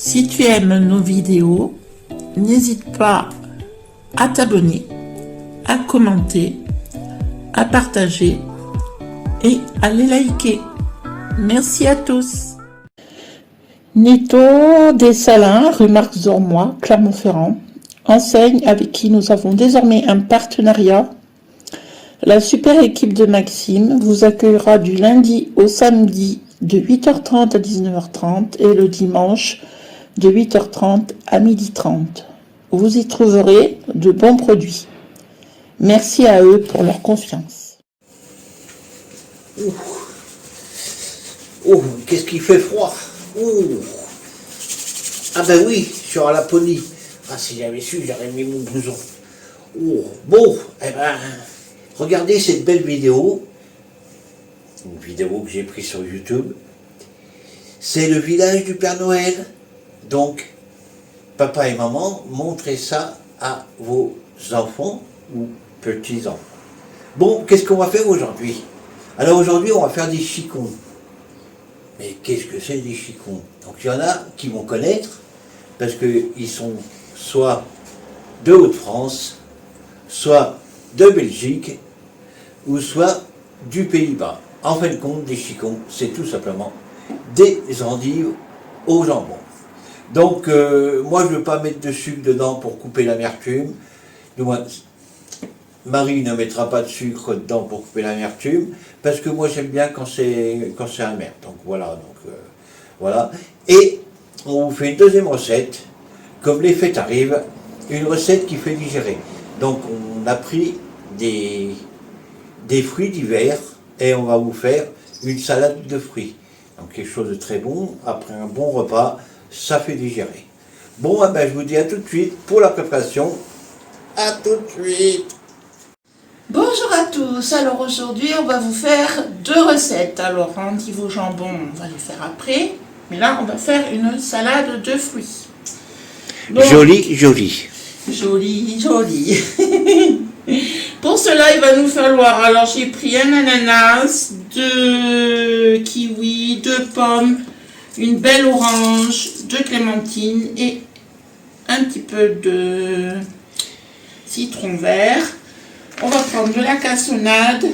Si tu aimes nos vidéos, n'hésite pas à t'abonner, à commenter, à partager et à les liker. Merci à tous. Nito des Salins, rue Marc Zormois, Clermont-Ferrand, enseigne avec qui nous avons désormais un partenariat. La super équipe de Maxime vous accueillera du lundi au samedi de 8h30 à 19h30 et le dimanche de 8h30 à 12h30. Vous y trouverez de bons produits. Merci à eux pour leur confiance. Oh, qu'est-ce qu'il fait froid. Ah ben oui, sur la Laponie. Ah, si j'avais su, j'aurais mis mon blouson. Bon, eh ben, regardez cette belle vidéo. Une vidéo que j'ai prise sur YouTube. C'est le village du Père Noël. Donc, papa et maman, montrez ça à vos enfants ou petits-enfants. Bon, qu'est-ce qu'on va faire aujourd'hui? Alors aujourd'hui, on va faire des chicons. Mais qu'est-ce que c'est des chicons? Donc il y en a qui vont connaître, parce qu'ils sont soit de Haute-France, soit de Belgique, ou soit du Pays-Bas. En fin de compte, des chicons, c'est tout simplement des endives au jambon. Donc moi je ne veux pas mettre de sucre dedans pour couper l'amertume. Du moins, Marie ne mettra pas de sucre dedans pour couper l'amertume, parce que moi j'aime bien quand c'est amer. Donc voilà, voilà. Et on vous fait une deuxième recette, comme les fêtes arrivent, une recette qui fait digérer. Donc on a pris des fruits d'hiver et on va vous faire une salade de fruits. Donc quelque chose de très bon, après un bon repas, ça fait digérer. Bon, eh ben, je vous dis à tout de suite pour la préparation. À tout de suite. Bonjour à tous, alors aujourd'hui on va vous faire deux recettes. Alors endives au jambon, on va les faire après, mais là on va faire une salade de fruits. Donc, Joli, joli. Joli, joli. Pour cela il va nous falloir, alors j'ai pris un ananas, 2 kiwis, 2 pommes, une belle orange, 2 clémentines et un petit peu de citron vert. On va prendre de la cassonade,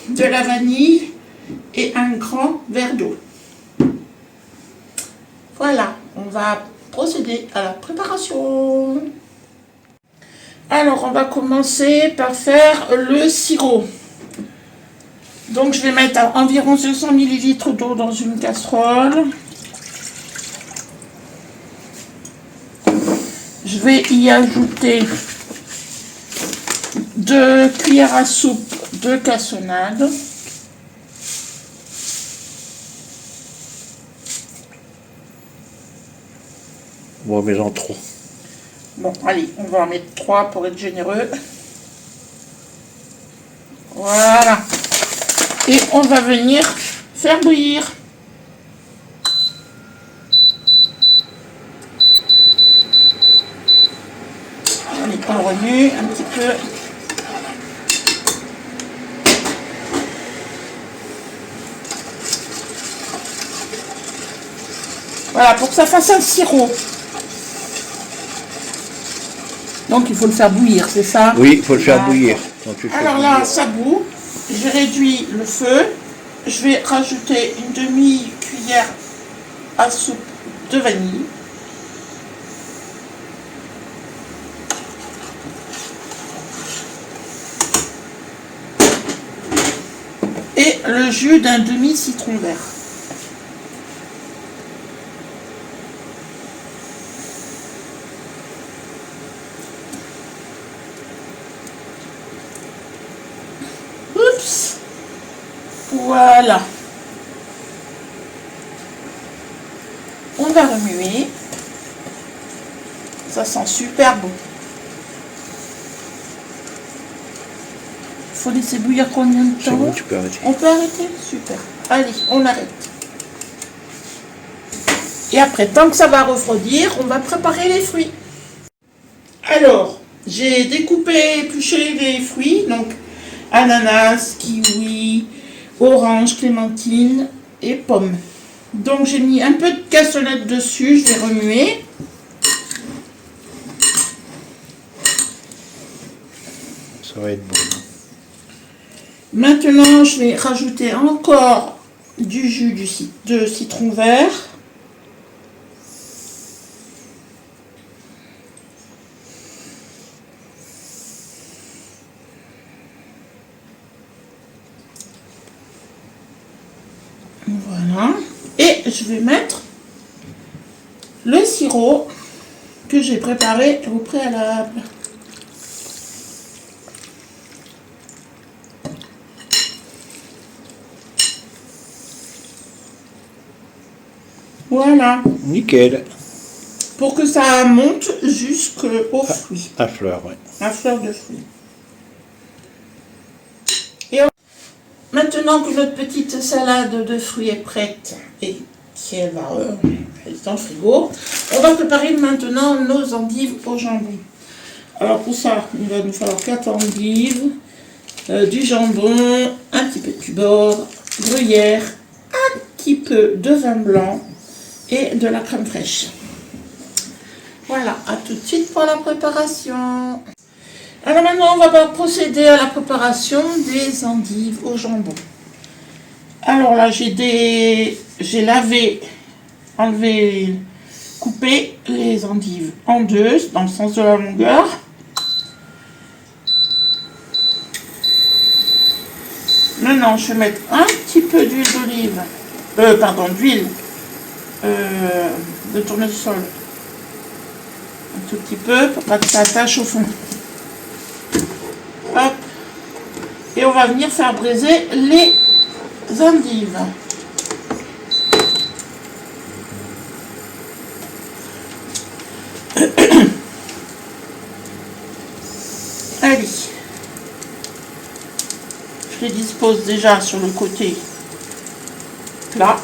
de la vanille et un grand verre d'eau. Voilà, on va procéder à la préparation. Alors, on va commencer par faire le sirop. Donc, je vais mettre environ 200 ml d'eau dans une casserole. Je vais y ajouter 2 cuillères à soupe de cassonade. Bon, mais en trop. Bon, allez, on va en mettre 3 pour être généreux. Voilà. Et on va venir faire bouillir. On remue un petit peu. Voilà, pour que ça fasse un sirop. Donc il faut le faire bouillir, c'est ça? Oui, il faut le faire bouillir. Alors là, ça bout. J'ai réduit le feu. Je vais rajouter une demi-cuillère à soupe de vanille. Et le jus d'un demi-citron vert. Oups! Voilà. On va remuer. Ça sent super bon. Faut laisser bouillir combien de temps? C'est bon, tu peux arrêter. On peut arrêter? Super. Allez, on arrête. Et après, tant que ça va refroidir, on va préparer les fruits. Alors, j'ai découpé, épluché les fruits, donc ananas, kiwi, orange, clémentine et pommes. Donc j'ai mis un peu de cassonade dessus, je vais remuer. Ça va être bon. Maintenant, je vais rajouter encore du jus de citron vert. Voilà. Et je vais mettre le sirop que j'ai préparé au préalable. Voilà. Nickel. Pour que ça monte jusqu'aux fruits. À fleur, ouais. À fleur de fruits. Et maintenant que notre petite salade de fruits est prête et qu'elle va être dans le frigo, on va préparer maintenant nos endives au jambon. Alors pour ça, il va nous falloir 4 endives, du jambon, un petit peu de tubord, gruyère, un petit peu de vin blanc et de la crème fraîche. Voilà, à tout de suite pour la préparation. Alors maintenant, on va procéder à la préparation des endives au jambon. Alors là, j'ai lavé, enlevé, coupé les endives en deux, dans le sens de la longueur. Maintenant, je vais mettre un petit peu d'huile d'olive, d'huile de tournesol. Un tout petit peu pour pas que ça attache au fond. Hop. Et on va venir faire braiser les endives. Allez. Je les dispose déjà sur le côté plat.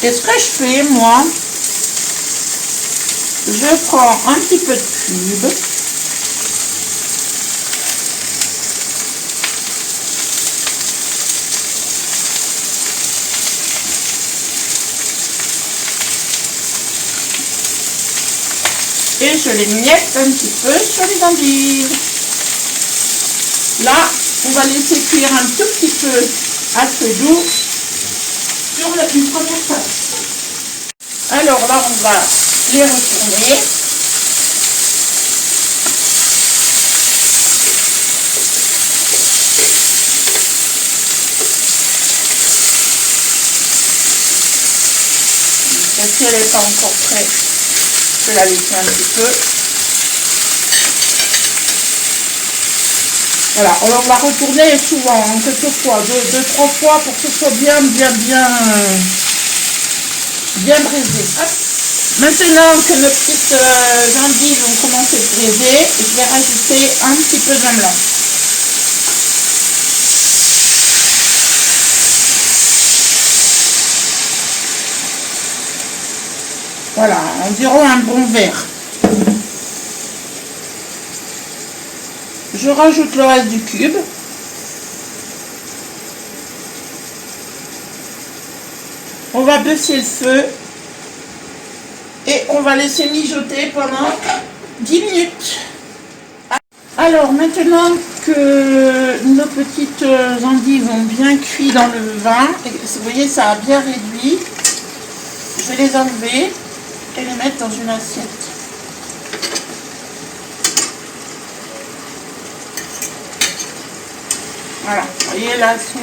Et ce que je fais, moi, je prends un petit peu de cube. Et je les miette un petit peu sur les endives. Là, on va laisser cuire un tout petit peu à feu doux sur une première tasse. Alors là, on va les retourner. Si elle n'est pas encore prête, je vais la laisser un petit peu. Voilà, alors on va retourner souvent, quelquefois, deux, trois fois pour que ce soit bien braisé. Hop. Maintenant que nos petites endives ont commencé à braiser, je vais rajouter un petit peu de vin blanc. Voilà, environ un bon verre. Je rajoute le reste du cube. On va baisser le feu et on va laisser mijoter pendant 10 minutes. Alors maintenant que nos petites endives ont bien cuit dans le vin, et vous voyez ça a bien réduit, je vais les enlever et les mettre dans une assiette. Voilà, vous voyez là, elles sont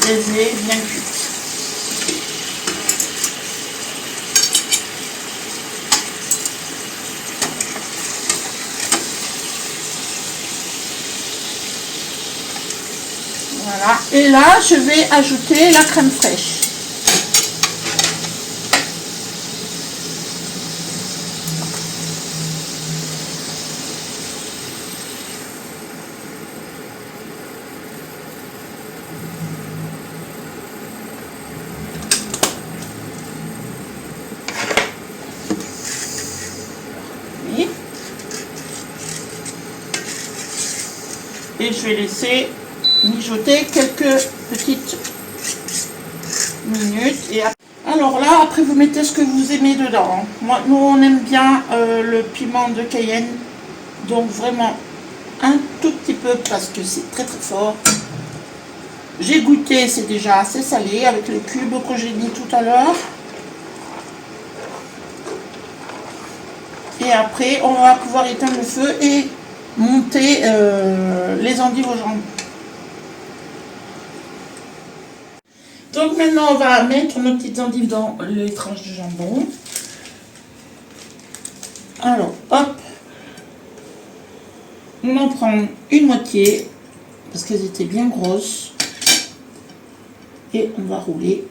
braisées, bien cuites. Voilà, et là, je vais ajouter la crème fraîche. et je vais laisser mijoter quelques petites minutes. Et alors là, après vous mettez ce que vous aimez dedans. Moi, nous on aime bien le piment de Cayenne, donc vraiment un tout petit peu parce que c'est très très fort. J'ai goûté, c'est déjà assez salé avec les cubes que j'ai mis tout à l'heure. Et après, on va pouvoir éteindre le feu et monter les endives au jambon. Donc maintenant, on va mettre nos petites endives dans les tranches de jambon. Alors, hop. On en prend une moitié, parce qu'elles étaient bien grosses. Et on va rouler.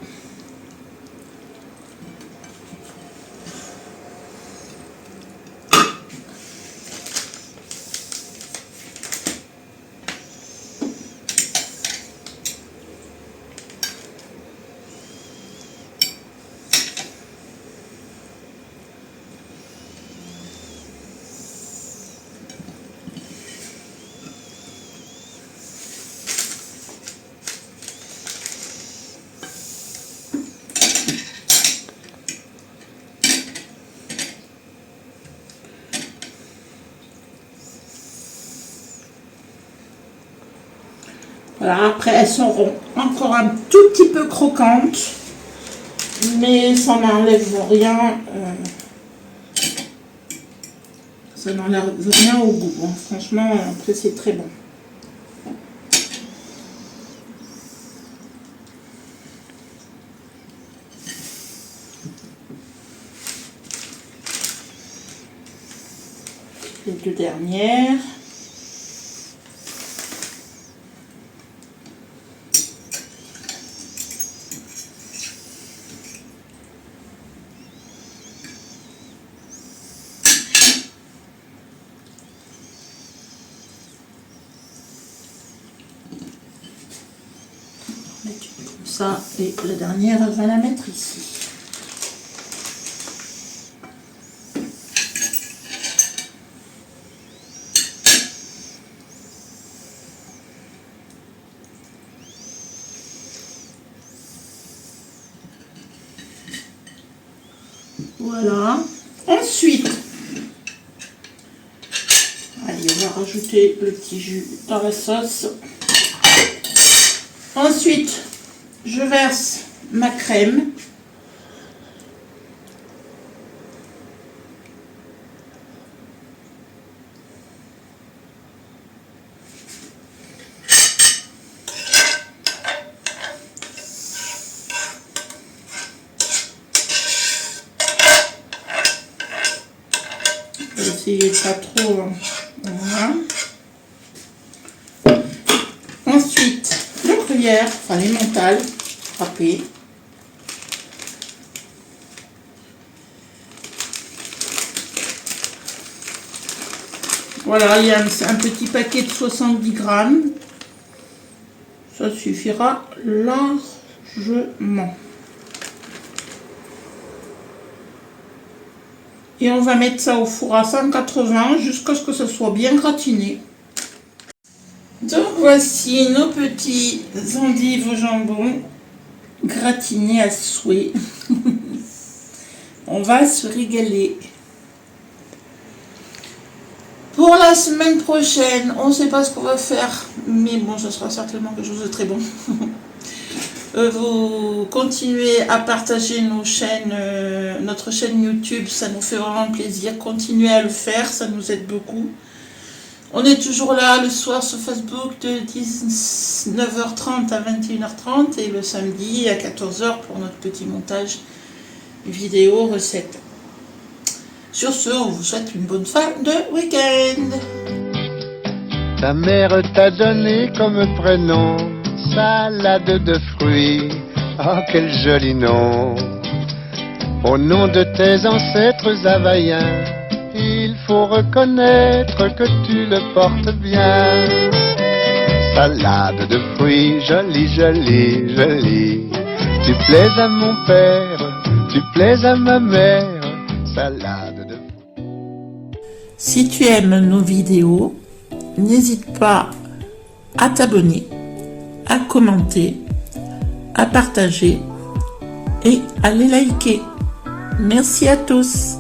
Voilà, après elles seront encore un tout petit peu croquantes, mais ça n'enlève rien, ça n'enlève rien au goût. Bon, franchement, après c'est très bon. Les deux dernières. Comme ça, et la dernière, elle va la mettre ici. Voilà. Ensuite, allez, on va rajouter le petit jus dans la sauce. Ensuite, je verse ma crème. Je vais essayer pas trop. Voilà. Ensuite, le gruyère, enfin l'emmental râpé. Voilà, il y a un petit paquet de 70 grammes. Ça suffira largement. Et on va mettre ça au four à 180 jusqu'à ce que ça soit bien gratiné. Donc voici nos petits endives au jambon gratinés à souhait. On va se régaler. Pour la semaine prochaine, on ne sait pas ce qu'on va faire, mais bon, ce sera certainement quelque chose de très bon. Vous continuez à partager nos chaînes, notre chaîne YouTube, ça nous fait vraiment plaisir. Continuez à le faire, ça nous aide beaucoup. On est toujours là le soir sur Facebook de 19h30 à 21h30 et le samedi à 14h pour notre petit montage vidéo recette. Sur ce, on vous souhaite une bonne fin de week-end. Ta mère t'a donné comme prénom salade de fruits. Oh, quel joli nom. Au nom de tes ancêtres havaïens, il faut reconnaître que tu le portes bien. Salade de fruits, jolie, jolie, jolie. Tu plais à mon père, tu plais à ma mère. Salade de fruits. Si tu aimes nos vidéos, n'hésite pas à t'abonner, à commenter, à partager et à les liker. Merci à tous.